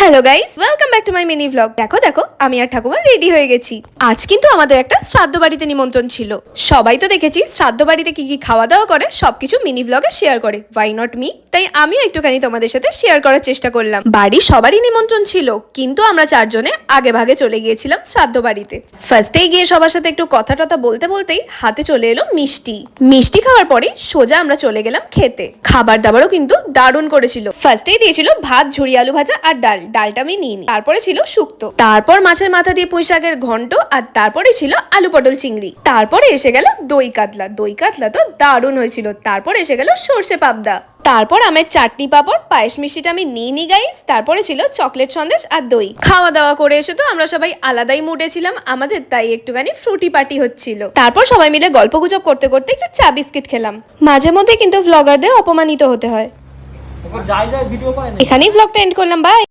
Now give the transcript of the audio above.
Hello guys, welcome back to my mini vlog. দেখো দেখো আমি আর ঠাকুমা রেডি হয়ে গেছি। আজ কিন্তু আমাদের একটা শ্রাদ্ধ বাড়িতে নিমন্ত্রণ ছিল। সবাই তো দেখেছি শ্রাদ্ধ বাড়িতে কি কি খাওয়া দাওয়া করে সবকিছু মিনি ভ্লগে শেয়ার করে, ওয়াই নট মি? তাই আমিও একটুখানি তোমাদের সাথে শেয়ার করার চেষ্টা করলাম। বাড়ি সবারই নিমন্ত্রণ ছিল, কিন্তু আমরা চারজনে আগে ভাগে চলে গিয়েছিলাম শ্রাদ্ধ বাড়িতে। ফার্স্টেই গিয়ে সবার সাথে একটু কথা টথা বলতে বলতেই হাতে চলে এলো মিষ্টি। মিষ্টি খাওয়ার পরে সোজা আমরা চলে গেলাম খেতে। খাবার দাবারও কিন্তু দারুণ করেছিল। ফার্স্টেই দিয়েছিল ভাত, ঝুরি আলু ভাজা আর ডালটা আমি নিইনি। তারপরে ছিল শুক্তো, তারপর মাছের মাথা দিয়ে পুঁই শাকের ঘন্ট, আর তারপরে ছিল আলু পটল চিংড়ি। তারপরে এসে গেল দই কাতলা তো দারুণ হয়েছিল। তারপর এসে গেল সর্ষে পাবদা। তারপর আমের চাটনি পাঁপড়, পায়েস মিষ্টিটা আমি নিইনি গাইস। তারপরে ছিল চকলেট সন্দেশ আর দই। খাওয়া দাওয়া করে এসে তো আমরা সবাই আলাদাই মুডে ছিলাম আমাদের, তাই একটুখানি ফ্রুটি পার্টি হচ্ছিল। তারপর সবাই মিলে গল্পগুজব করতে করতে একটু চা বিস্কিট খেলাম। মাঝে মধ্যে কিন্তু ভ্লগারদের অপমানিত হতে হয়। এখানেই ভ্লগটা এন্ড করলাম, বাই।